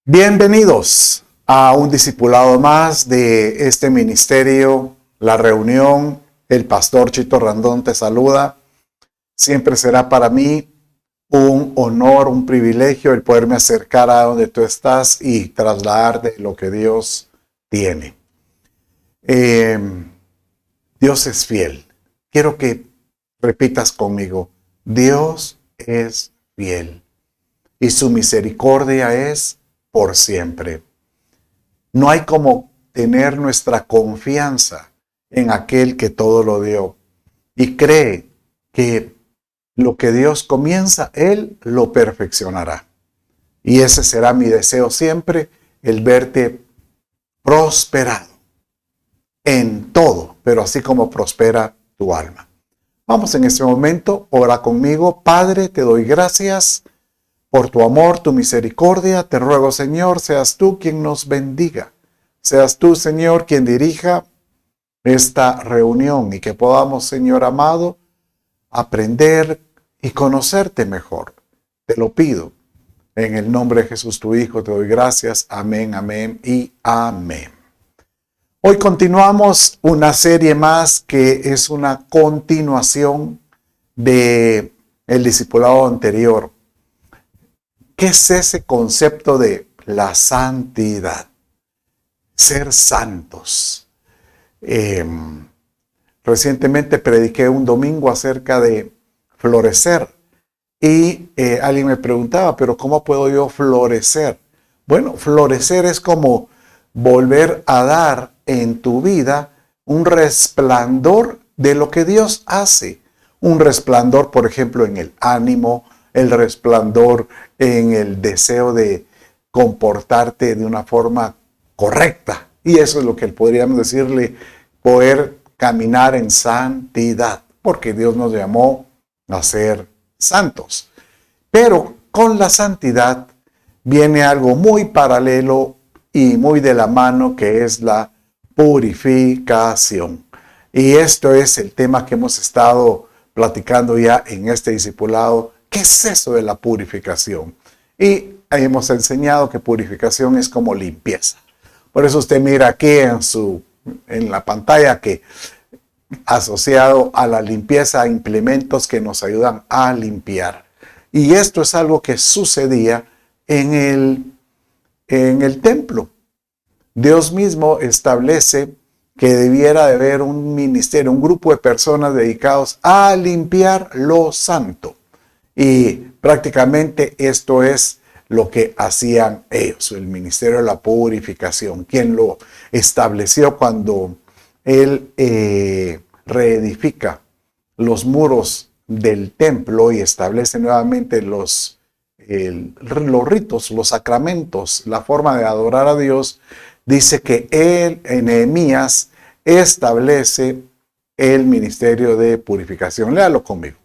Bienvenidos a un discipulado más de este ministerio, La Reunión. El pastor Chito Randón te saluda. Siempre será para mí un honor, un privilegio el poderme acercar a donde tú estás y trasladarte lo que Dios tiene. Dios es fiel. Quiero que repitas conmigo: Dios es fiel y su misericordia es por siempre. No hay como tener nuestra confianza en aquel que todo lo dio y cree que lo que Dios comienza, Él lo perfeccionará. Y ese será mi deseo siempre, el verte prosperado en todo, pero así como prospera tu alma. Vamos en este momento, ora conmigo. Padre, te doy gracias por tu amor, tu misericordia. Te ruego, Señor, seas tú quien nos bendiga. Seas tú, Señor, quien dirija esta reunión y que podamos, Señor amado, aprender y conocerte mejor. Te lo pido. En el nombre de Jesús, tu Hijo, te doy gracias. Amén, amén y amén. Hoy continuamos una serie más que es una continuación de el discipulado anterior. ¿Qué es ese concepto de la santidad? Ser santos. Recientemente prediqué un domingo acerca de florecer y alguien me preguntaba, ¿pero cómo puedo yo florecer? Bueno, florecer es como volver a dar en tu vida un resplandor de lo que Dios hace. Un resplandor, por ejemplo, en el ánimo, el resplandor en el deseo de comportarte de una forma correcta. Y eso es lo que podríamos decirle, poder caminar en santidad, porque Dios nos llamó a ser santos. Pero con la santidad viene algo muy paralelo y muy de la mano, que es la purificación. Y esto es el tema que hemos estado platicando ya en este discipulado. ¿Qué es eso de la purificación? Y hemos enseñado que purificación es como limpieza. Por eso usted mira aquí en la pantalla que asociado a la limpieza, implementos que nos ayudan a limpiar. Y esto es algo que sucedía en el templo. Dios mismo establece que debiera de haber un ministerio, un grupo de personas dedicados a limpiar lo santo. Y prácticamente esto es lo que hacían ellos, el ministerio de la purificación, quien lo estableció cuando él reedifica los muros del templo y establece nuevamente los ritos, los sacramentos, la forma de adorar a Dios. Dice que él, en Nehemías, establece el ministerio de purificación. Léalo conmigo.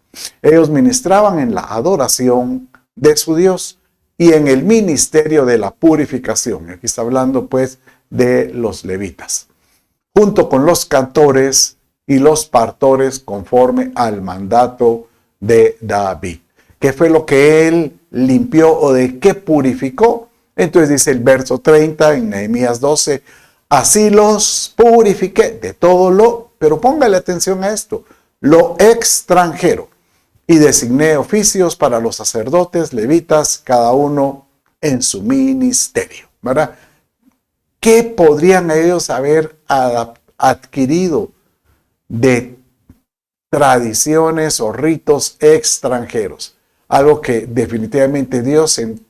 Ellos ministraban en la adoración de su Dios y en el ministerio de la purificación. Aquí está hablando pues de los levitas, junto con los cantores y los partores, conforme al mandato de David. ¿Qué fue lo que él limpió o de qué purificó? Entonces dice el verso 30 en Nehemías 12, así los purifiqué de todo pero póngale atención a esto, lo extranjero, y designé oficios para los sacerdotes, levitas, cada uno en su ministerio, ¿verdad? ¿Qué podrían ellos haber adquirido de tradiciones o ritos extranjeros? Algo que definitivamente Dios en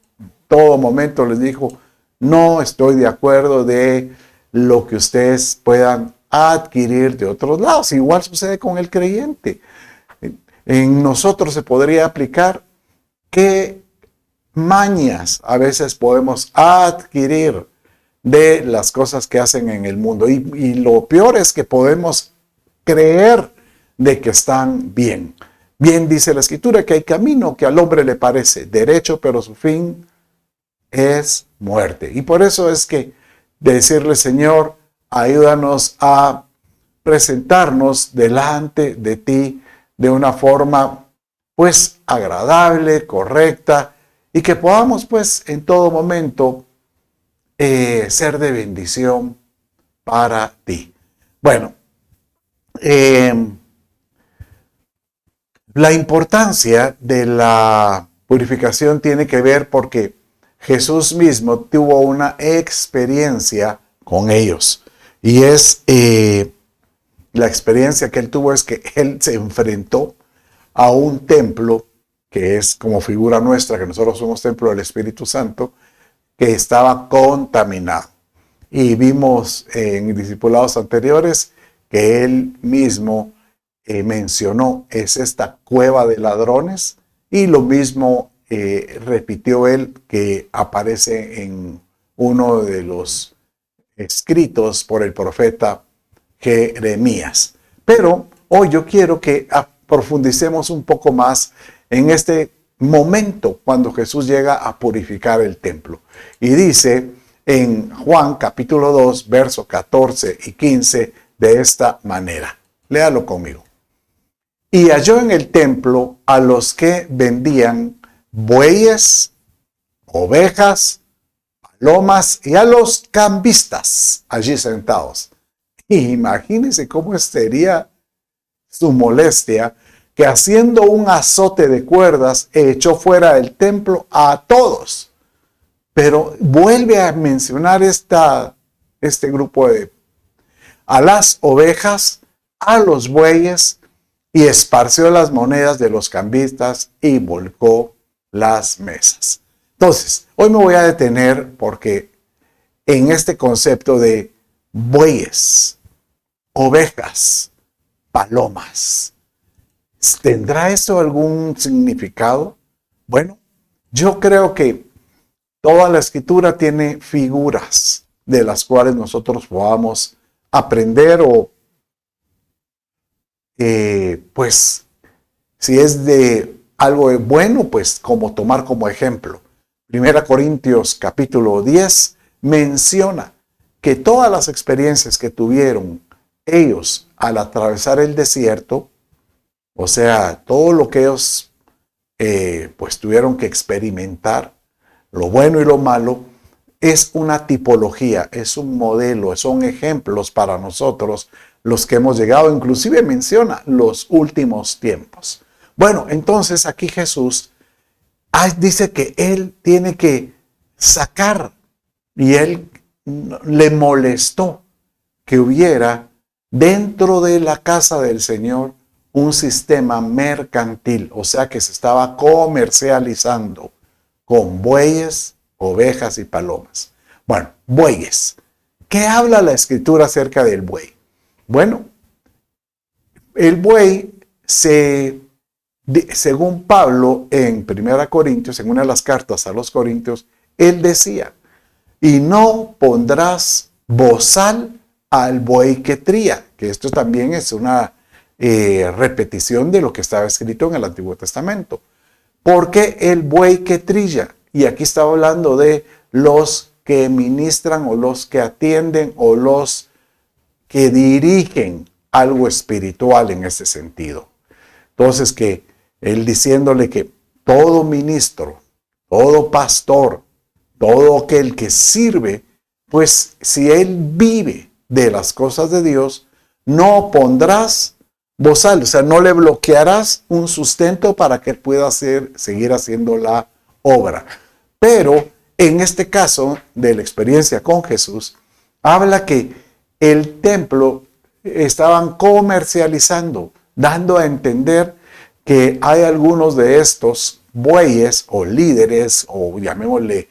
todo momento les dijo, no estoy de acuerdo de lo que ustedes puedan adquirir de otros lados. Igual sucede con el creyente. En nosotros se podría aplicar qué mañas a veces podemos adquirir de las cosas que hacen en el mundo. Y lo peor es que podemos creer de que están bien. Bien dice la Escritura que hay camino que al hombre le parece derecho, pero su fin es muerte. Y por eso es que decirle, Señor, ayúdanos a presentarnos delante de ti de una forma pues agradable, correcta, y que podamos pues en todo momento ser de bendición para ti. Bueno, la importancia de la purificación tiene que ver porque Jesús mismo tuvo una experiencia con ellos. Y es la experiencia que él tuvo es que él se enfrentó a un templo que es como figura nuestra, que nosotros somos templo del Espíritu Santo, que estaba contaminado. Y vimos en discipulados anteriores que él mismo mencionó, es esta cueva de ladrones, y lo mismo repitió él que aparece en uno de los escritos por el profeta Jeremías. Pero hoy yo quiero que profundicemos un poco más en este momento cuando Jesús llega a purificar el templo. Y dice en Juan capítulo 2, versos 14 y 15 de esta manera. Léalo conmigo. Y halló en el templo a los que vendían bueyes, ovejas, palomas y a los cambistas allí sentados. Imagínense cómo sería su molestia que haciendo un azote de cuerdas echó fuera del templo a todos. Pero vuelve a mencionar este grupo a las ovejas, a los bueyes, y esparció las monedas de los cambistas y volcó las mesas. Entonces, hoy me voy a detener porque en este concepto de bueyes, ovejas, palomas, ¿tendrá esto algún significado? Bueno, yo creo que toda la escritura tiene figuras de las cuales nosotros podamos aprender o pues si es de algo bueno, pues como tomar como ejemplo. 1 Corintios capítulo 10 menciona que todas las experiencias que tuvieron ellos al atravesar el desierto, o sea, todo lo que ellos pues tuvieron que experimentar, lo bueno y lo malo, es una tipología, es un modelo, son ejemplos para nosotros los que hemos llegado. Inclusive menciona los últimos tiempos. Bueno, entonces aquí Jesús dice que él tiene que sacar, y él le molestó que hubiera dentro de la casa del Señor un sistema mercantil, o sea que se estaba comercializando con bueyes, ovejas y palomas. Bueno, bueyes. ¿Qué habla la escritura acerca del buey? Bueno, el buey, según Pablo en 1 Corintios, en una de las cartas a los Corintios, él decía, y no pondrás bozal al buey que tría, que esto también es una repetición de lo que estaba escrito en el Antiguo Testamento. Porque el buey que trilla, y aquí estaba hablando de los que ministran o los que atienden o los que dirigen algo espiritual en ese sentido. Entonces que él diciéndole que todo ministro, todo pastor, todo aquel que sirve, pues si él vive de las cosas de Dios, no pondrás bozal, o sea, no le bloquearás un sustento para que él pueda seguir haciendo la obra. Pero en este caso de la experiencia con Jesús, habla que el templo estaban comercializando, dando a entender que hay algunos de estos bueyes o líderes, o llamémosle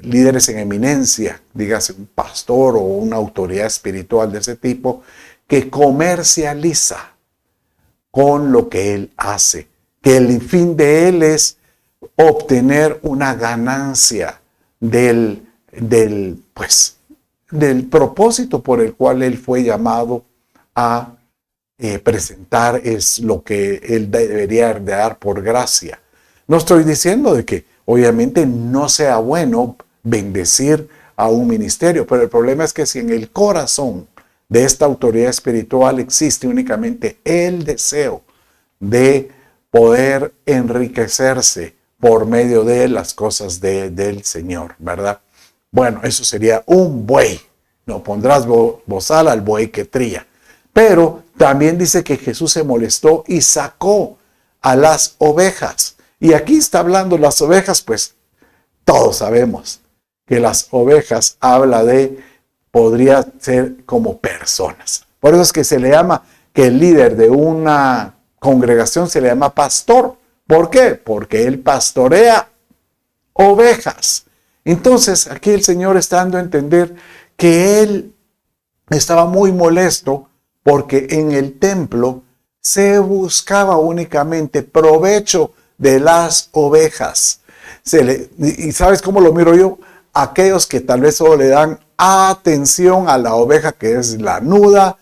líderes en eminencia, dígase un pastor o una autoridad espiritual de ese tipo, que comercializa con lo que él hace, que el fin de él es obtener una ganancia del propósito por el cual él fue llamado a presentar, es lo que él debería de dar por gracia. No estoy diciendo de que obviamente no sea bueno bendecir a un ministerio, pero el problema es que si en el corazón de esta autoridad espiritual existe únicamente el deseo de poder enriquecerse por medio de las cosas del Señor, ¿verdad? Bueno, eso sería un buey. No pondrás bozal al buey que trilla. Pero también dice que Jesús se molestó y sacó a las ovejas. Y aquí está hablando las ovejas, pues todos sabemos que las ovejas habla de, podría ser como personas. Por eso es que se le llama, que el líder de una congregación se le llama pastor. ¿Por qué? Porque él pastorea ovejas. Entonces, aquí el Señor está dando a entender que él estaba muy molesto porque en el templo se buscaba únicamente provecho de las ovejas. ¿Y sabes cómo lo miro yo? Aquellos que tal vez solo le dan atención a la oveja que es lanuda,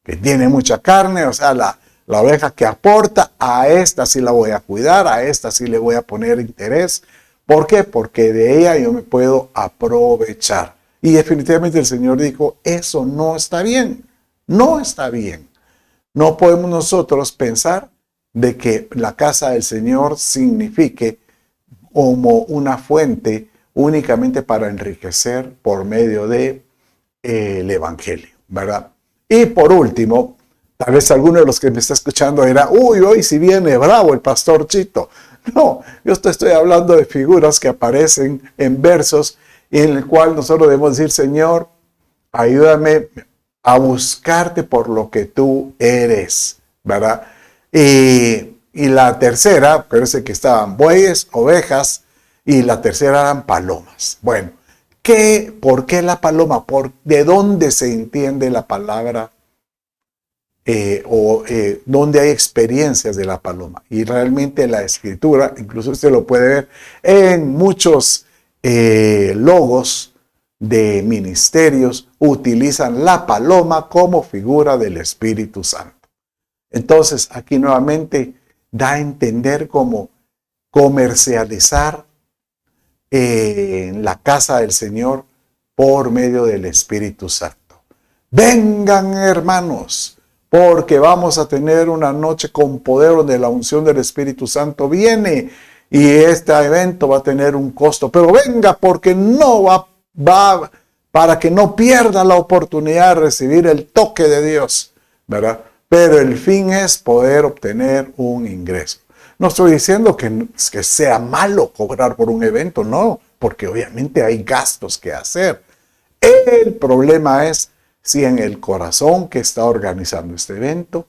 que tiene mucha carne, o sea, la oveja que aporta, a esta sí la voy a cuidar, a esta sí le voy a poner interés. ¿Por qué? Porque de ella yo me puedo aprovechar. Y definitivamente el Señor dijo, eso no está bien, no está bien. No podemos nosotros pensar de que la casa del Señor signifique como una fuente únicamente para enriquecer por medio de el Evangelio, ¿verdad? Y por último, tal vez alguno de los que me está escuchando dirá, uy, hoy si viene bravo el pastor Chito. No, yo te estoy hablando de figuras que aparecen en versos en el cual nosotros debemos decir, Señor, ayúdame a buscarte por lo que tú eres, ¿verdad? Y la tercera, parece que estaban bueyes, ovejas, y la tercera eran palomas. Bueno, ¿por qué la paloma? ¿De dónde se entiende la palabra? Donde hay experiencias de la paloma. Y realmente la escritura, incluso usted lo puede ver en muchos logos de ministerios, utilizan la paloma como figura del Espíritu Santo. Entonces, aquí nuevamente da a entender cómo comercializar en la casa del Señor por medio del Espíritu Santo. Vengan, hermanos, porque vamos a tener una noche con poder donde la unción del Espíritu Santo viene y este evento va a tener un costo. Pero venga, porque no va para que no pierda la oportunidad de recibir el toque de Dios, ¿verdad? Pero el fin es poder obtener un ingreso. No estoy diciendo que sea malo cobrar por un evento, no, porque obviamente hay gastos que hacer. El problema es si en el corazón que está organizando este evento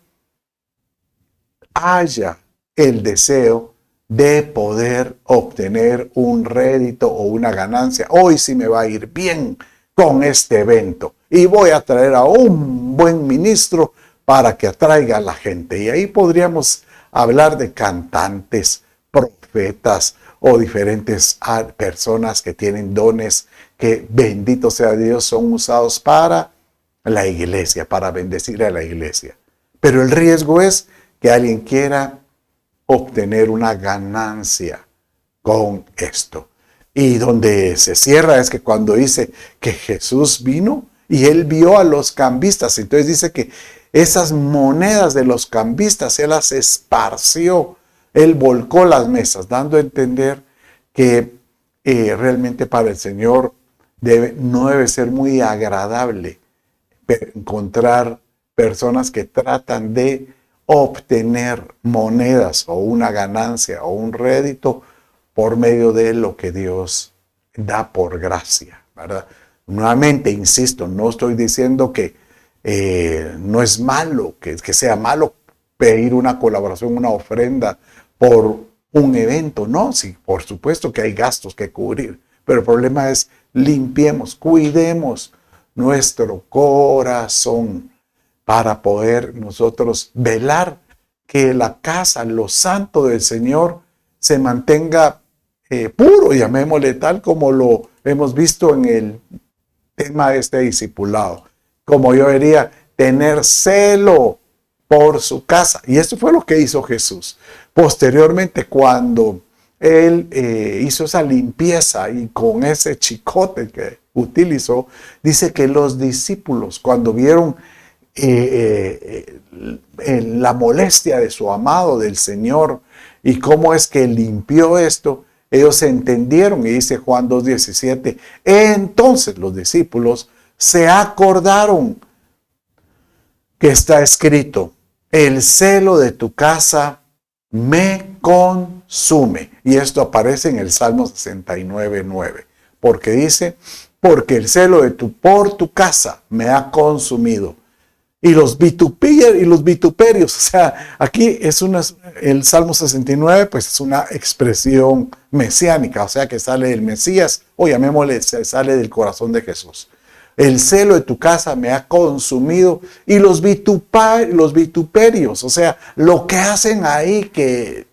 haya el deseo de poder obtener un rédito o una ganancia. Hoy sí me va a ir bien con este evento y voy a traer a un buen ministro para que atraiga a la gente. Y ahí podríamos hablar de cantantes, profetas o diferentes personas que tienen dones que, bendito sea Dios, son usados para la iglesia, para bendecir a la iglesia. Pero el riesgo es que alguien quiera obtener una ganancia con esto. Y donde se cierra es que cuando dice que Jesús vino y él vio a los cambistas, entonces dice que esas monedas de los cambistas él las esparció, él volcó las mesas, dando a entender que realmente para el Señor no debe ser muy agradable encontrar personas que tratan de obtener monedas o una ganancia o un rédito por medio de lo que Dios da por gracia, ¿verdad? Nuevamente, insisto, no estoy diciendo que no es malo, que sea malo pedir una colaboración, una ofrenda por un evento, no, sí, por supuesto que hay gastos que cubrir, pero el problema es limpiemos, cuidemos nuestro corazón para poder nosotros velar que la casa, lo santo del Señor se mantenga puro, llamémosle tal como lo hemos visto en el tema de este discipulado. Como yo diría, tener celo por su casa. Y esto fue lo que hizo Jesús. Posteriormente, cuando él hizo esa limpieza y con ese chicote que utilizó, dice que los discípulos, cuando vieron la molestia de su amado, del Señor, y cómo es que limpió esto, ellos entendieron, y dice Juan 2:17, entonces los discípulos se acordaron que está escrito, el celo de tu casa me consume. Y esto aparece en el Salmo 69:9, porque dice, porque el celo por tu casa me ha consumido. Y los vituperios, o sea, aquí es el Salmo 69, pues es una expresión mesiánica, o sea que sale del Mesías, o llamémosle, sale del corazón de Jesús. El celo de tu casa me ha consumido, y los vituperios, o sea, lo que hacen ahí que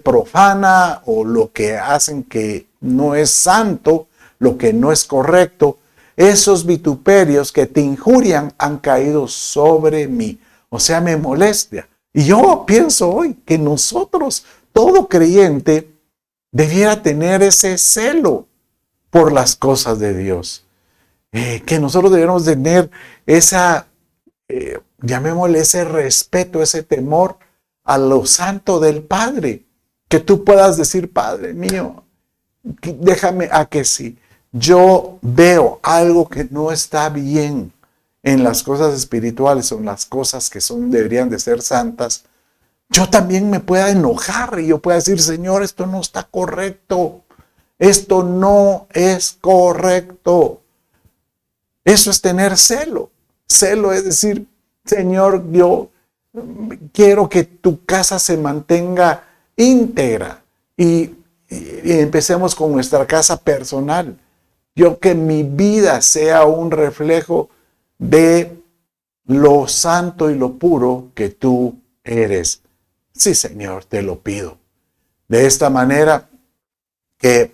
profana, o lo que hacen que no es santo, lo que no es correcto, esos vituperios que te injurian han caído sobre mí. O sea, me molesta. Y yo pienso hoy que nosotros, todo creyente, debiera tener ese celo por las cosas de Dios. Que nosotros debiéramos tener llamémosle ese respeto, ese temor a lo santo del Padre. Que tú puedas decir, Padre mío, déjame a que sí. Yo veo algo que no está bien en las cosas espirituales o en las cosas que deberían de ser santas, yo también me pueda enojar y yo pueda decir, Señor, esto no está correcto. Esto no es correcto. Eso es tener celo. Celo es decir, Señor, yo quiero que tu casa se mantenga íntegra y empecemos con nuestra casa personal. Yo que mi vida sea un reflejo de lo santo y lo puro que tú eres. Sí, Señor, te lo pido. De esta manera que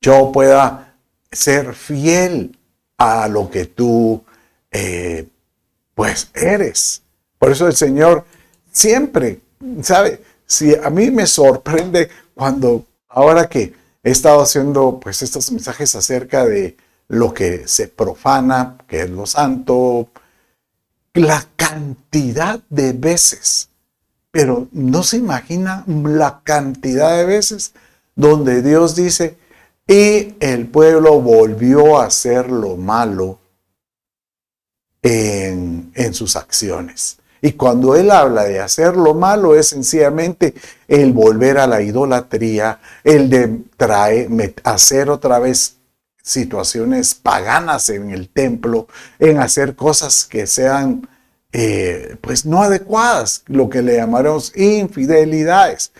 yo pueda ser fiel a lo que tú, pues, eres. Por eso el Señor siempre, ¿sabe? Si a mí me sorprende ahora que he estado haciendo pues estos mensajes acerca de lo que se profana, que es lo santo, la cantidad de veces, pero no se imagina la cantidad de veces donde Dios dice, y el pueblo volvió a hacer lo malo en sus acciones. Y cuando él habla de hacer lo malo es sencillamente el volver a la idolatría, el de hacer otra vez situaciones paganas en el templo, en hacer cosas que sean pues no adecuadas, lo que le llamaremos infidelidades.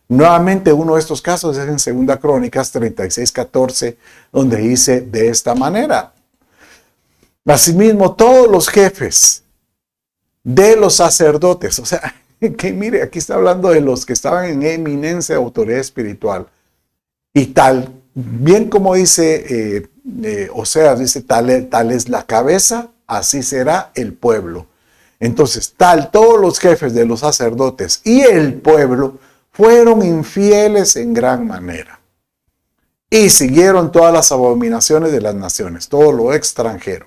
Nuevamente uno de estos casos es en 2 Crónicas 36:14, donde dice de esta manera, asimismo todos los jefes de los sacerdotes, o sea, que mire, aquí está hablando de los que estaban en eminencia de autoridad espiritual. Y tal, bien como dice Oseas, dice, tal es la cabeza, así será el pueblo. Entonces, todos los jefes de los sacerdotes y el pueblo fueron infieles en gran manera. Y siguieron todas las abominaciones de las naciones, todo lo extranjero.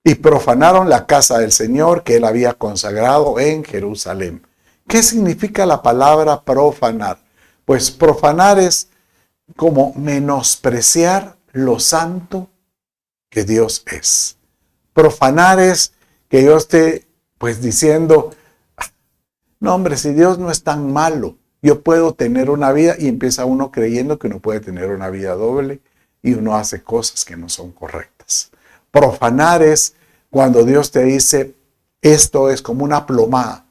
Y profanaron la casa del Señor que él había consagrado en Jerusalén. ¿Qué significa la palabra profanar? Pues profanar es como menospreciar lo santo que Dios es. Profanar es que yo esté pues diciendo, no hombre, si Dios no es tan malo, yo puedo tener una vida, y empieza uno creyendo que uno puede tener una vida doble y uno hace cosas que no son correctas. Profanar es cuando Dios te dice, esto es como una plomada.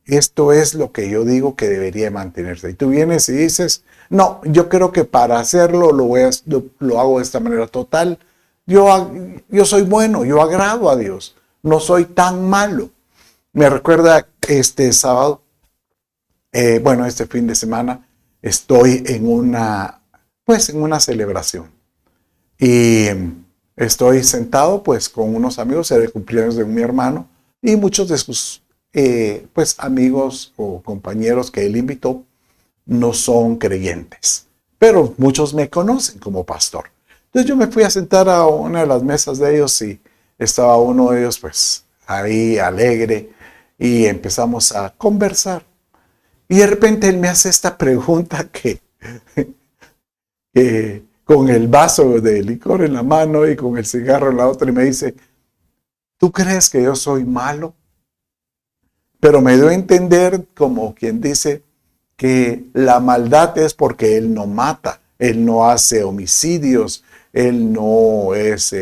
Esto es lo que yo digo que debería mantenerse. Y tú vienes y dices, no, yo creo que para hacerlo lo hago de esta manera total. Yo soy bueno, yo agrado a Dios. No soy tan malo. Me recuerda este sábado, este fin de semana, estoy en una celebración. Y estoy sentado pues con unos amigos, era el cumpleaños de mi hermano, y muchos de sus amigos o compañeros que él invitó no son creyentes, pero muchos me conocen como pastor. Entonces yo me fui a sentar a una de las mesas de ellos y estaba uno de ellos pues ahí alegre y empezamos a conversar. Y de repente él me hace esta pregunta que con el vaso de licor en la mano y con el cigarro en la otra y me dice, ¿tú crees que yo soy malo? Pero me dio a entender, como quien dice, que la maldad es porque él no mata, él no hace homicidios, él no es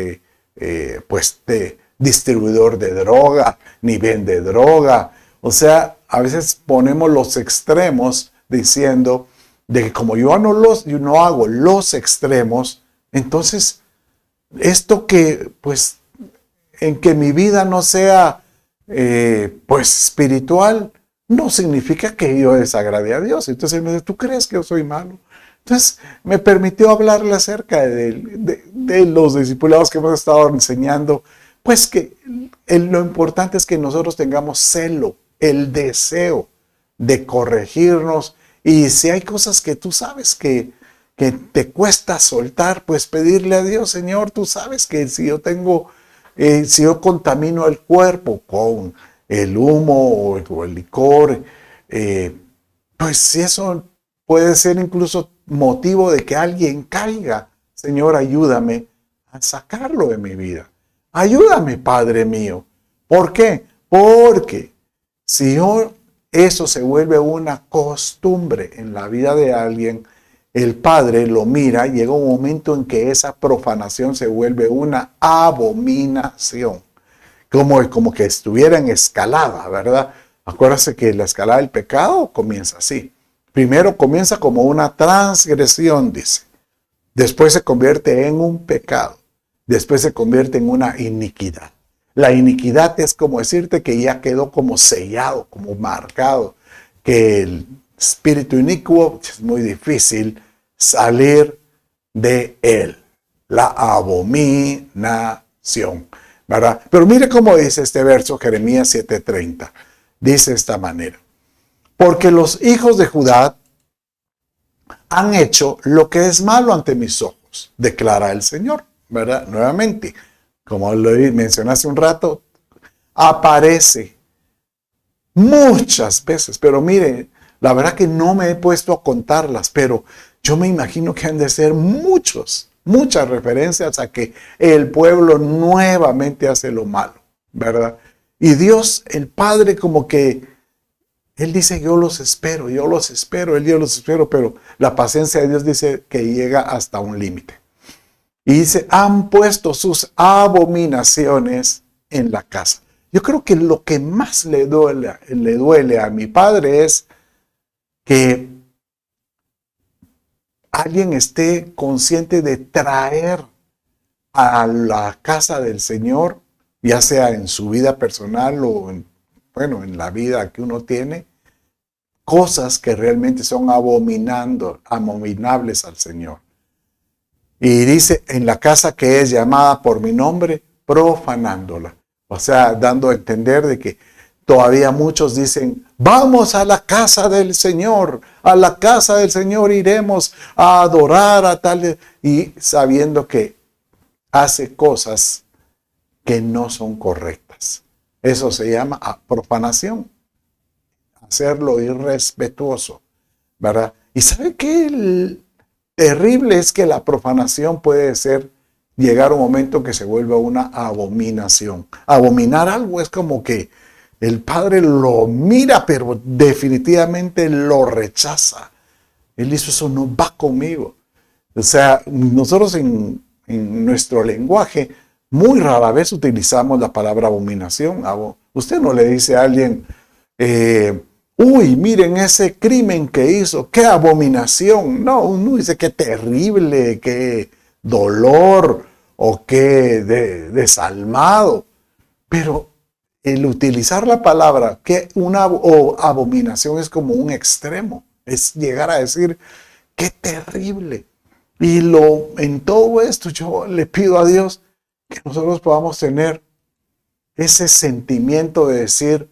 distribuidor de droga, ni vende droga. O sea, a veces ponemos los extremos diciendo de que como yo no hago los extremos, entonces esto que, pues, en que mi vida no sea, espiritual, no significa que yo desagrade a Dios. Entonces él me dice, ¿tú crees que yo soy malo? Entonces me permitió hablarle acerca de los discipulados que hemos estado enseñando, pues que lo importante es que nosotros tengamos celo, el deseo de corregirnos, y si hay cosas que tú sabes que te cuesta soltar, pues pedirle a Dios, Señor, tú sabes que si yo contamino el cuerpo con el humo o el licor, pues si eso puede ser incluso motivo de que alguien caiga, Señor, ayúdame a sacarlo de mi vida. Ayúdame, Padre mío. ¿Por qué? Porque si eso se vuelve una costumbre en la vida de alguien, el Padre lo mira y llega un momento en que esa profanación se vuelve una abominación. Como que estuviera en escalada, ¿verdad? Acuérdense que la escalada del pecado comienza así. Primero comienza como una transgresión, dice. Después se convierte en un pecado. Después se convierte en una iniquidad. La iniquidad es como decirte que ya quedó como sellado, como marcado, que el espíritu inicuo es muy difícil salir de él. La abominación, ¿verdad? Pero mire cómo dice este verso, Jeremías 7:30. Dice de esta manera. Porque los hijos de Judá han hecho lo que es malo ante mis ojos, declara el Señor, ¿verdad? Nuevamente, como lo mencioné hace un rato, aparece muchas veces, pero mire, la verdad que no me he puesto a contarlas, pero yo me imagino que han de ser muchas referencias a que el pueblo nuevamente hace lo malo, ¿verdad? Y Dios, el Padre, como que Él dice, yo los espero, pero la paciencia de Dios dice que llega hasta un límite. Y dice, han puesto sus abominaciones en la casa. Yo creo que lo que más le duele a mi padre es que alguien esté consciente de traer a la casa del Señor, ya sea en su vida personal o en la vida que uno tiene, cosas que realmente son abominables al Señor. Y dice, en la casa que es llamada por mi nombre, profanándola. O sea, dando a entender de que todavía muchos dicen, vamos a la casa del Señor iremos a adorar a tal, y sabiendo que hace cosas que no son correctas. Eso se llama profanación. Hacerlo irrespetuoso, ¿verdad? Y ¿sabe qué? Terrible es que la profanación puede llegar a un momento que se vuelva una abominación. Abominar algo es como que el Padre lo mira, pero definitivamente lo rechaza. Él dice, eso no va conmigo. O sea, nosotros en nuestro lenguaje muy rara vez utilizamos la palabra abominación. Usted no le dice a alguien, uy, miren ese crimen que hizo, qué abominación. No, uno dice qué terrible, qué dolor o qué desalmado. Pero el utilizar la palabra que una abominación es como un extremo, es llegar a decir qué terrible. Y en todo esto yo le pido a Dios que nosotros podamos tener ese sentimiento de decir,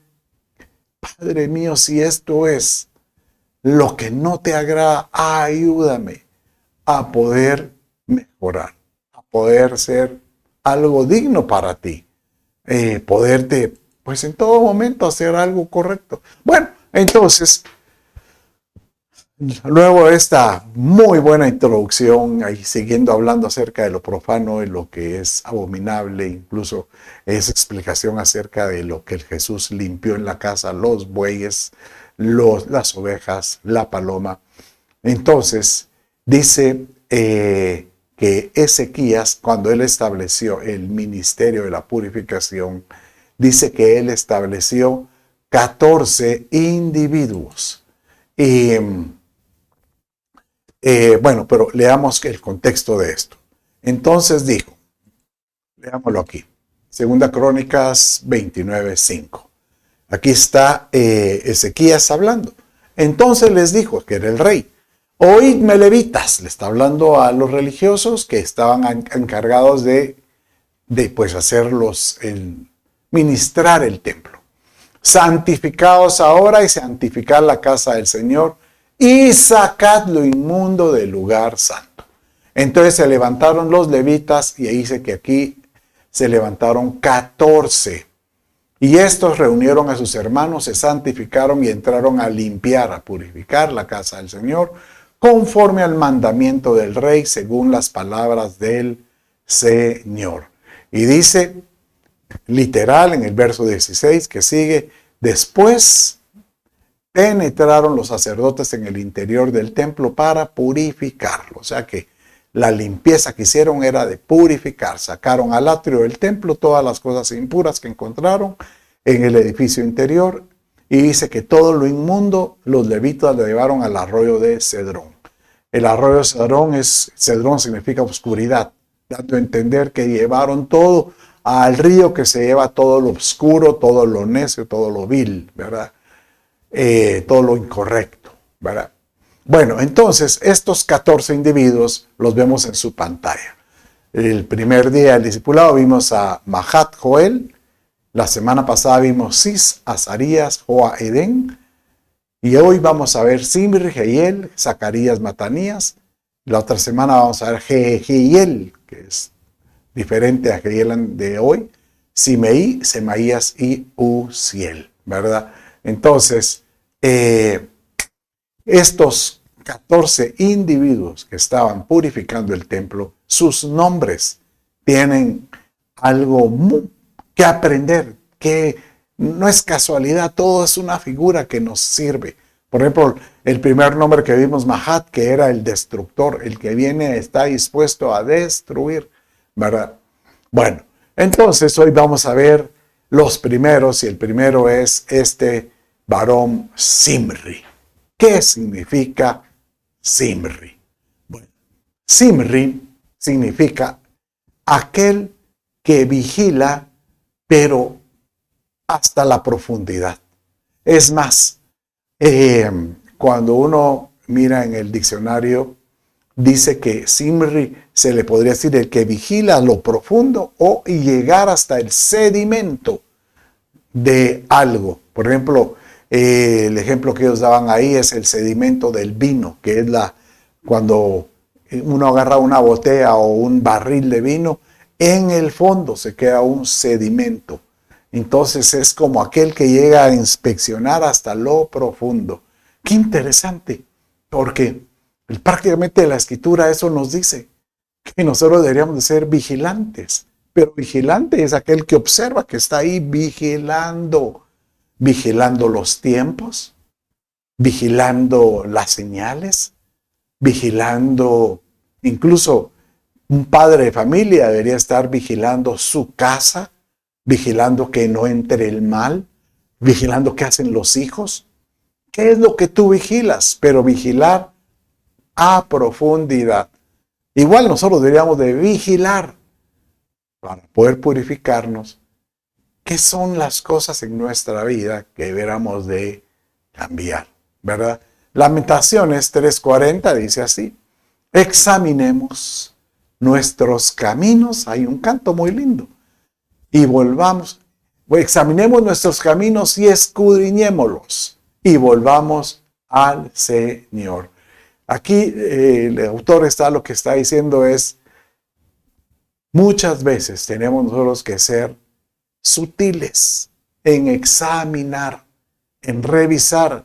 Padre mío, si esto es lo que no te agrada, ayúdame a poder mejorar, a poder ser algo digno para ti, poderte, pues en todo momento hacer algo correcto. Bueno, entonces, Luego esta muy buena introducción, ahí siguiendo hablando acerca de lo profano y lo que es abominable, incluso esa explicación acerca de lo que el Jesús limpió en la casa, los bueyes, las ovejas, la paloma. Entonces, dice que Ezequías, cuando él estableció el ministerio de la purificación, dice que él estableció 14 individuos. Y bueno, pero leamos el contexto de esto. Entonces dijo, leámoslo aquí, Segunda Crónicas 29:5. Aquí está Ezequías hablando. Entonces les dijo, que era el rey, oídme levitas, le está hablando a los religiosos que estaban encargados de pues hacerlos, ministrar el templo. Santificaos ahora y santificad la casa del Señor y sacad lo inmundo del lugar santo. Entonces se levantaron los levitas y dice que aquí se levantaron 14. Y estos reunieron a sus hermanos, se santificaron y entraron a limpiar, a purificar la casa del Señor, conforme al mandamiento del rey, según las palabras del Señor. Y dice, literal, en el verso 16 que sigue, después penetraron los sacerdotes en el interior del templo para purificarlo. O sea que la limpieza que hicieron era de purificar. Sacaron al atrio del templo todas las cosas impuras que encontraron en el edificio interior. Y dice que todo lo inmundo los levitas lo llevaron al arroyo de Cedrón. El arroyo de Cedrón significa oscuridad, dando a entender que llevaron todo al río que se lleva todo lo oscuro, todo lo necio, todo lo vil, ¿verdad? Todo lo incorrecto, ¿verdad? Bueno, entonces estos 14 individuos los vemos en su pantalla. El primer día del discipulado vimos a Mahat Joel, la semana pasada vimos Cis, Azarías, Joa, Edén, y hoy vamos a ver Simri, Jehiel, Zacarías, Matanías. La otra semana vamos a ver Jehiel, que es diferente a Jehiel de hoy, Simeí, Semaías y Uziel, ¿verdad? Entonces, estos 14 individuos que estaban purificando el templo, sus nombres tienen algo que aprender, que no es casualidad, todo es una figura que nos sirve. Por ejemplo, el primer nombre que vimos, Mahat, que era el destructor, el que viene, está dispuesto a destruir, ¿verdad? Bueno, entonces hoy vamos a ver los primeros, y el primero es este varón Simri. ¿Qué significa Simri? Bueno, Simri significa aquel que vigila, pero hasta la profundidad. Es más, cuando uno mira en el diccionario, dice que Simri se le podría decir el que vigila lo profundo o llegar hasta el sedimento de algo. Por ejemplo, el ejemplo que ellos daban ahí es el sedimento del vino, que es cuando uno agarra una botella o un barril de vino, en el fondo se queda un sedimento. Entonces es como aquel que llega a inspeccionar hasta lo profundo. Qué interesante, porque prácticamente la Escritura eso nos dice, que nosotros deberíamos de ser vigilantes. Pero vigilante es aquel que observa, que está ahí vigilando los tiempos, vigilando las señales, vigilando, incluso un padre de familia debería estar vigilando su casa, vigilando que no entre el mal, vigilando qué hacen los hijos. ¿Qué es lo que tú vigilas? Pero vigilar a profundidad. Igual nosotros deberíamos de vigilar para poder purificarnos. ¿Qué son las cosas en nuestra vida que deberíamos de cambiar? ¿Verdad? Lamentaciones 3:40 dice así: examinemos nuestros caminos. Hay un canto muy lindo. Y examinemos nuestros caminos y escudriñémoslos. Y volvamos al Señor. Aquí el autor lo que está diciendo es, muchas veces tenemos nosotros que ser sutiles en examinar, en revisar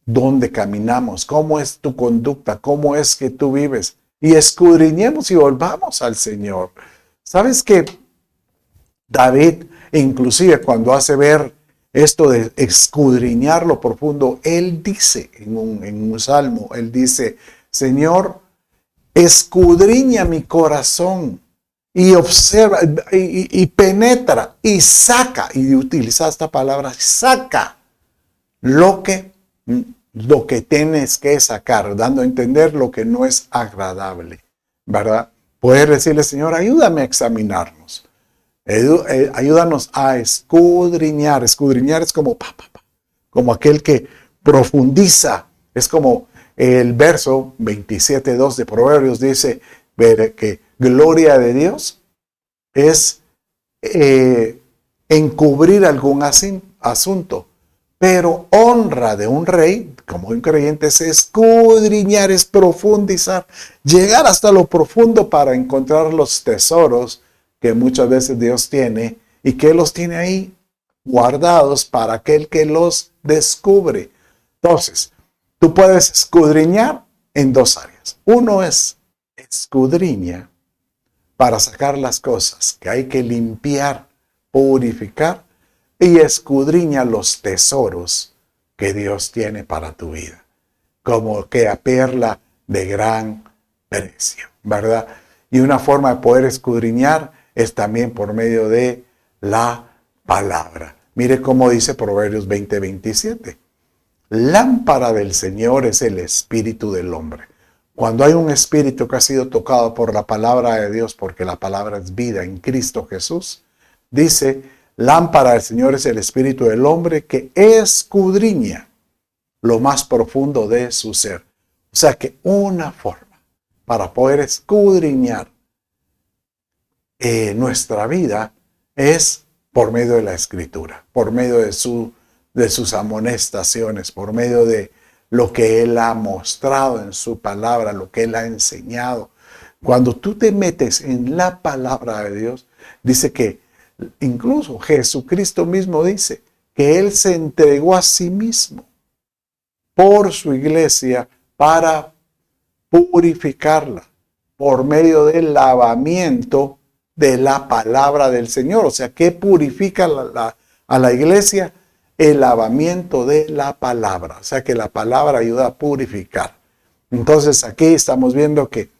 dónde caminamos, cómo es tu conducta, cómo es que tú vives. Y escudriñemos y volvamos al Señor. ¿Sabes que David, inclusive cuando hace ver esto de escudriñar lo profundo, él dice en un salmo, él dice, Señor, escudriña mi corazón y observa y penetra y saca, y utiliza esta palabra, saca lo que tienes que sacar, dando a entender lo que no es agradable, ¿verdad? Poder decirle, Señor, ayúdame a examinarnos. Ayúdanos a escudriñar. Escudriñar es como como aquel que profundiza. Es como el verso 27:2 de Proverbios dice que gloria de Dios es encubrir algún asunto, pero honra de un rey, como un creyente, es escudriñar, es profundizar, llegar hasta lo profundo para encontrar los tesoros que muchas veces Dios tiene y que los tiene ahí guardados para aquel que los descubre. Entonces, tú puedes escudriñar en dos áreas. Uno es escudriña para sacar las cosas que hay que limpiar, purificar, y escudriña los tesoros que Dios tiene para tu vida, como que a perla de gran precio, ¿verdad? Y una forma de poder escudriñar es también por medio de la palabra. Mire cómo dice Proverbios 20:27. Lámpara del Señor es el espíritu del hombre. Cuando hay un espíritu que ha sido tocado por la palabra de Dios, porque la palabra es vida en Cristo Jesús, dice, lámpara del Señor es el espíritu del hombre que escudriña lo más profundo de su ser. O sea que una forma para poder escudriñar nuestra vida es por medio de la Escritura, por medio de sus amonestaciones, por medio de lo que Él ha mostrado en su palabra, lo que Él ha enseñado. Cuando tú te metes en la palabra de Dios, dice que incluso Jesucristo mismo dice que Él se entregó a sí mismo por su iglesia para purificarla por medio del lavamiento de la palabra del Señor. O sea, ¿qué purifica a la iglesia? El lavamiento de la palabra. O sea, que la palabra ayuda a purificar. Entonces, aquí estamos viendo que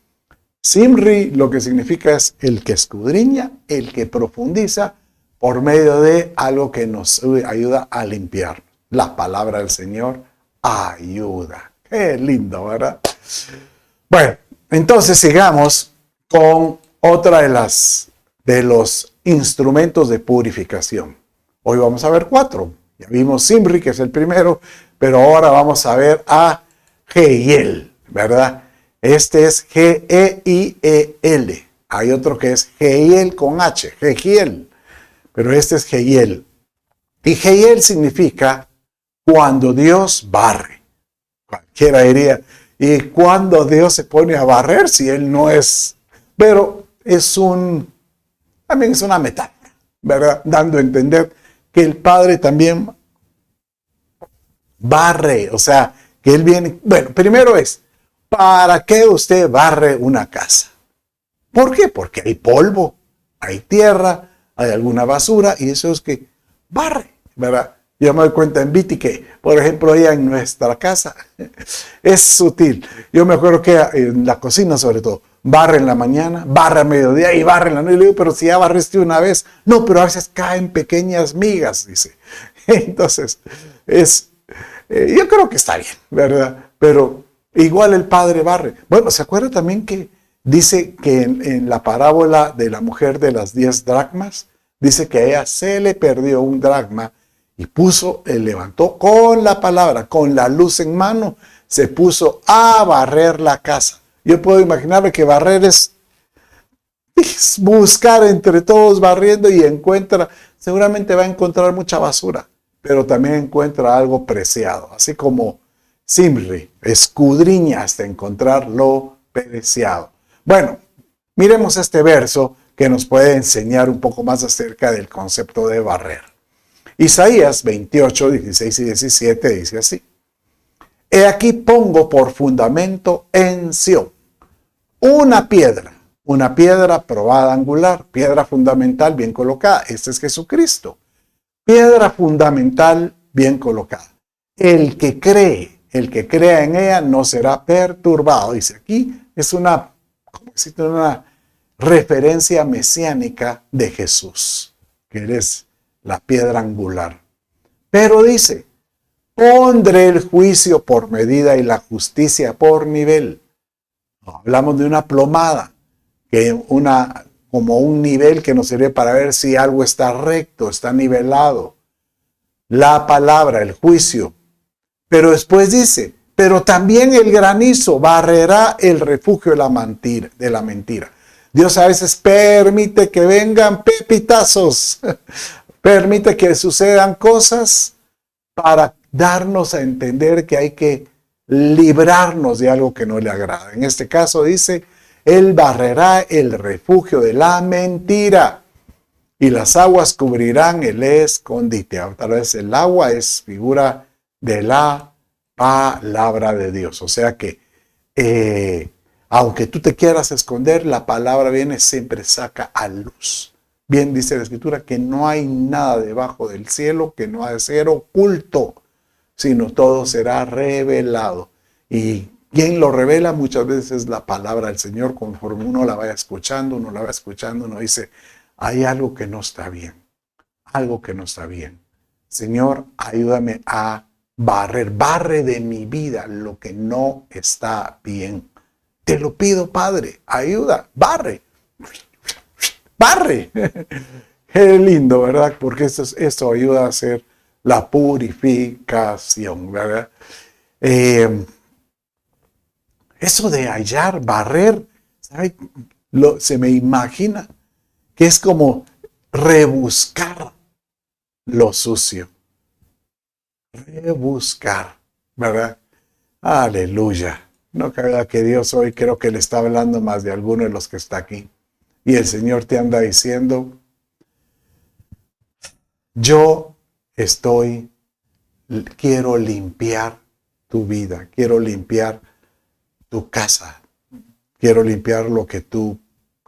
Simri lo que significa es el que escudriña, el que profundiza por medio de algo que nos ayuda a limpiar. La palabra del Señor ayuda. Qué lindo, ¿verdad? Bueno, entonces sigamos con otra de los instrumentos de purificación. Hoy vamos a ver 4. Ya vimos Simri, que es el primero, pero ahora vamos a ver a Jehiel, ¿verdad? Este es G-E-I-E-L. Hay otro que es Jehiel con H, Jehiel, pero este es Jehiel. Y Jehiel significa cuando Dios barre. Cualquiera diría, ¿y cuando Dios se pone a barrer si Él no es? Pero también es una metáfora, ¿verdad? Dando a entender que el Padre también barre, o sea, que Él viene. Bueno, primero es, ¿para qué usted barre una casa? ¿Por qué? Porque hay polvo, hay tierra, hay alguna basura y eso es que barre, ¿verdad? Yo me doy cuenta en Viti que, por ejemplo, allá en nuestra casa es sutil. Yo me acuerdo que en la cocina, sobre todo, barre en la mañana, barre a mediodía y barre en la noche. Y le digo, pero si ya barriste una vez. No, pero a veces caen pequeñas migas, dice. Entonces, yo creo que está bien, ¿verdad? Pero igual el Padre barre. Bueno, ¿se acuerda también que dice que en la parábola de la mujer de las 10 dracmas, dice que a ella se le perdió un dracma y levantó con la palabra, con la luz en mano, se puso a barrer la casa. Yo puedo imaginarme que barrer es buscar entre todos barriendo y seguramente va a encontrar mucha basura, pero también encuentra algo preciado, así como Simri, escudriña hasta encontrar lo preciado. Bueno, miremos este verso que nos puede enseñar un poco más acerca del concepto de barrer. Isaías 28, 16 y 17 dice así: He aquí pongo por fundamento en Sión una piedra probada angular, piedra fundamental bien colocada. Este es Jesucristo. Piedra fundamental bien colocada. El que crea en ella no será perturbado. Dice aquí, es una referencia mesiánica de Jesús, que eres la piedra angular. Pero dice, pondré el juicio por medida y la justicia por nivel. Hablamos de una plomada, como un nivel que nos sirve para ver si algo está recto, está nivelado. La palabra, el juicio. Pero después dice, pero también el granizo barrerá el refugio de la mentira. Dios a veces permite que vengan pepitazos, permite que sucedan cosas para darnos a entender que hay que librarnos de algo que no le agrada. En este caso dice, Él barrerá el refugio de la mentira y las aguas cubrirán el escondite. Tal vez el agua es figura de la palabra de Dios. O sea que, aunque tú te quieras esconder, la palabra viene, siempre saca a luz. Bien dice la Escritura que no hay nada debajo del cielo que no ha de ser oculto, sino todo será revelado. Y quien lo revela muchas veces es la palabra del Señor. Conforme uno la vaya escuchando, uno dice, hay algo que no está bien, algo que no está bien. Señor, ayúdame a barre de mi vida lo que no está bien. Te lo pido, Padre, ayuda, barre. Qué lindo, ¿verdad? Porque esto ayuda a hacer la purificación, ¿verdad? Eso de hallar, barrer, ¿sabe? Se me imagina que es como rebuscar lo sucio. Rebuscar, ¿verdad? Aleluya. No cabe que Dios hoy creo que le está hablando más de alguno de los que está aquí. Y el Señor te anda diciendo, quiero limpiar tu vida, quiero limpiar tu casa, quiero limpiar lo que tú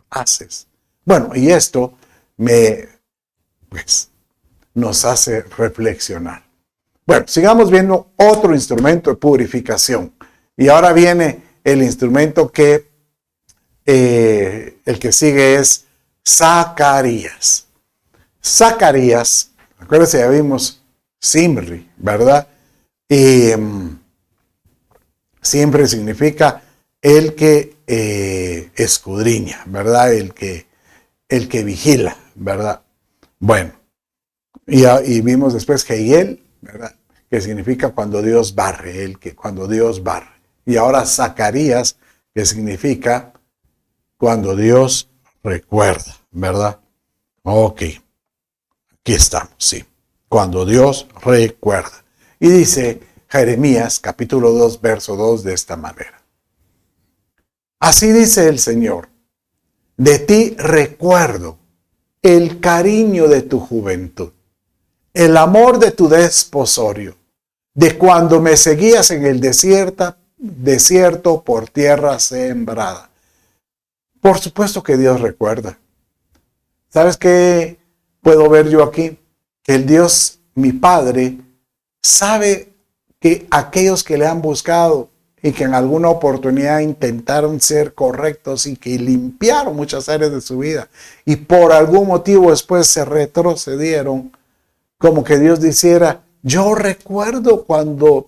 haces. Bueno, y esto nos hace reflexionar. Bueno, sigamos viendo otro instrumento de purificación. Y ahora viene el instrumento el que sigue es Zacarías. Zacarías, acuérdense, ya vimos Zimri, ¿verdad? Y siempre significa el que escudriña, ¿verdad? El que vigila, ¿verdad? Bueno, y vimos después Jehiel, ¿verdad? Que significa cuando Dios barre, cuando Dios barre. Y ahora Zacarías, que significa cuando Dios recuerda, ¿verdad? Ok, aquí estamos, sí. Cuando Dios recuerda. Y dice Jeremías, capítulo 2, verso 2, de esta manera. Así dice el Señor, de ti recuerdo el cariño de tu juventud, el amor de tu desposorio, de cuando me seguías en el desierto por tierra sembrada. Por supuesto que Dios recuerda. ¿Sabes qué puedo ver yo aquí? Que el Dios, mi Padre, sabe que aquellos que le han buscado y que en alguna oportunidad intentaron ser correctos y que limpiaron muchas áreas de su vida y por algún motivo después se retrocedieron, como que Dios dijera, yo recuerdo cuando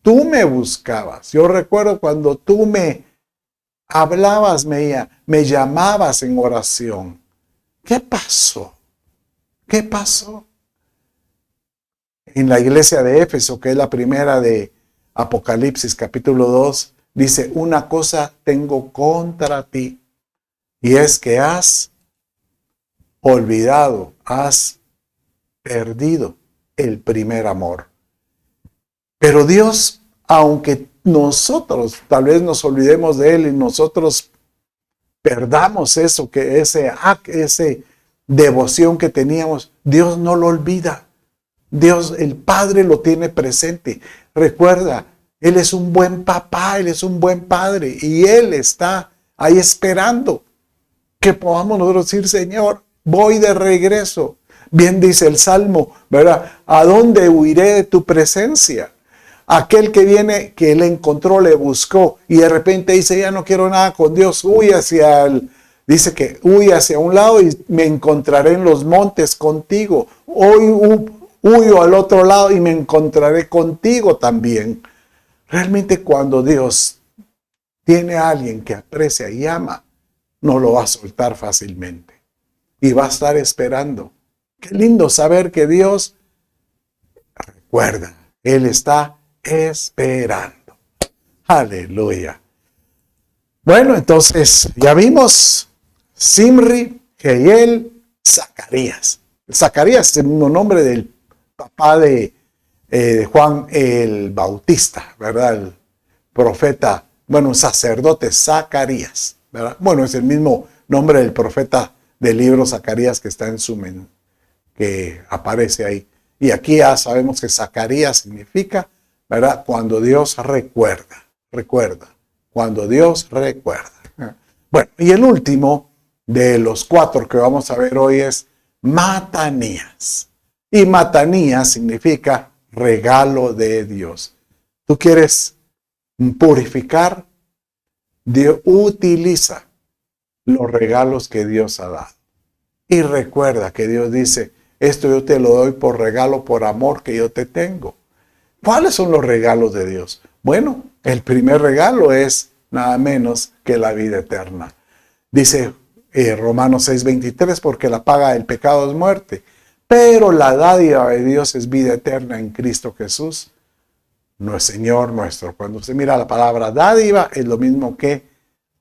tú me buscabas, yo recuerdo cuando tú me hablabas, me llamabas en oración. ¿Qué pasó? ¿Qué pasó? En la iglesia de Éfeso, que es la primera de Apocalipsis, capítulo 2, dice, una cosa tengo contra ti, y es que has olvidado, has perdido el primer amor. Pero Dios, aunque nosotros tal vez nos olvidemos de Él y nosotros perdamos esa devoción que teníamos, Dios no lo olvida. Dios, el Padre, lo tiene presente. Recuerda, Él es un buen papá, Él es un buen padre y Él está ahí esperando que podamos nosotros decir, Señor, voy de regreso. Bien dice el Salmo, ¿verdad? ¿A dónde huiré de tu presencia? Aquel que viene, que Él encontró, le buscó y de repente dice, ya no quiero nada con Dios, dice que huye hacia un lado y me encontraré en los montes contigo. Hoy huyo al otro lado y me encontraré contigo también. Realmente cuando Dios tiene a alguien que aprecia y ama, no lo va a soltar fácilmente. Y va a estar esperando. Qué lindo saber que Dios recuerda. Él está esperando. Aleluya. Bueno, entonces ya vimos Zimri, Jehiel, Zacarías. Zacarías es el mismo nombre del papá de Juan el Bautista, ¿verdad? El profeta, un sacerdote Zacarías, ¿verdad? Bueno, es el mismo nombre del profeta del libro Zacarías que está en que aparece ahí. Y aquí ya sabemos que Zacarías significa, ¿verdad? Cuando Dios recuerda, cuando Dios recuerda. Bueno, y el último de los 4 que vamos a ver hoy es Matanías. Y Matanías significa regalo de Dios. ¿Tú quieres purificar? Dios utiliza los regalos que Dios ha dado. Y recuerda que Dios dice, esto yo te lo doy por regalo, por amor que yo te tengo. ¿Cuáles son los regalos de Dios? Bueno, el primer regalo es nada menos que la vida eterna. Dice Romanos 6:23, porque la paga del pecado es muerte, pero la dádiva de Dios es vida eterna en Cristo Jesús, nuestro Señor nuestro. Cuando se mira la palabra dádiva, es lo mismo que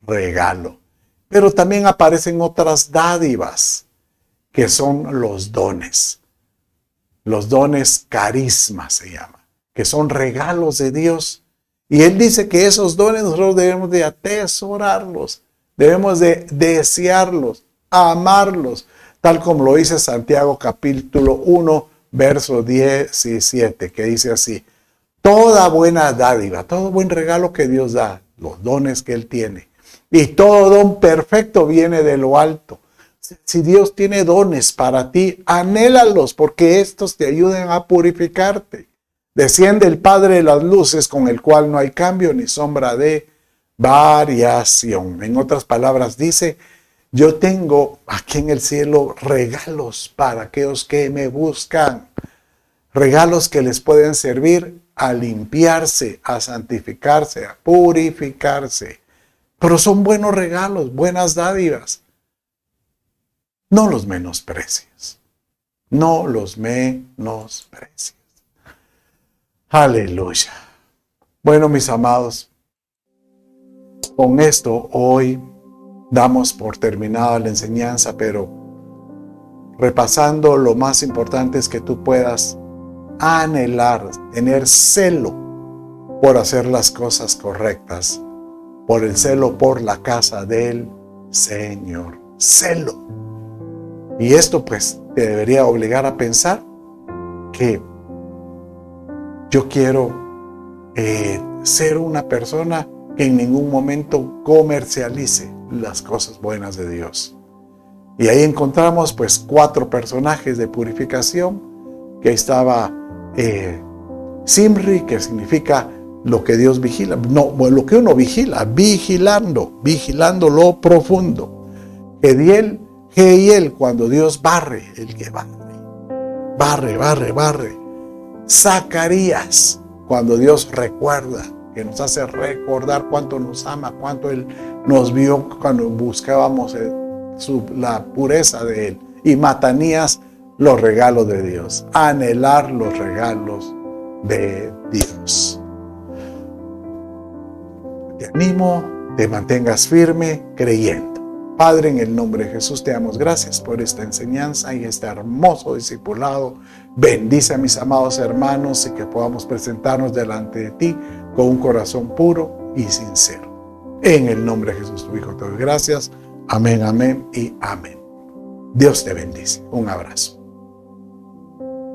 regalo. Pero también aparecen otras dádivas, que son los dones. Los dones carisma se llama, que son regalos de Dios. Y Él dice que esos dones nosotros debemos de atesorarlos, debemos de desearlos, amarlos, tal como lo dice Santiago capítulo 1, verso 17, que dice así, toda buena dádiva, todo buen regalo que Dios da, los dones que Él tiene, y todo don perfecto viene de lo alto. Si Dios tiene dones para ti, anhélalos, porque estos te ayudan a purificarte. Desciende el Padre de las luces, con el cual no hay cambio ni sombra de variación. En otras palabras, dice, yo tengo aquí en el cielo regalos para aquellos que me buscan. Regalos que les pueden servir a limpiarse, a santificarse, a purificarse. Pero son buenos regalos, buenas dádivas. No los menosprecies. No los menosprecies. Aleluya. Bueno, mis amados, con esto hoy damos por terminada la enseñanza, pero repasando, lo más importante es que tú puedas anhelar, tener celo por hacer las cosas correctas, por el celo por la casa del Señor. Celo. Y esto pues te debería obligar a pensar que yo quiero ser una persona que en ningún momento comercialice las cosas buenas de Dios. Y ahí encontramos pues 4 personajes de purificación, que estaba Zimri, que significa lo que Dios vigila, lo que uno vigila, vigilando lo profundo. Jehiel, cuando Dios barre, el que barre. Zacarías, cuando Dios recuerda, que nos hace recordar cuánto nos ama, cuánto Él nos vio cuando buscábamos la pureza de Él. Y Matanías, los regalos de Dios, anhelar los regalos de Dios. Te animo, te mantengas firme creyendo. Padre, en el nombre de Jesús te damos gracias por esta enseñanza y este hermoso discipulado. Bendice a mis amados hermanos y que podamos presentarnos delante de ti con un corazón puro y sincero. En el nombre de Jesús, tu Hijo, te doy gracias. Amén, amén y amén. Dios te bendice. Un abrazo.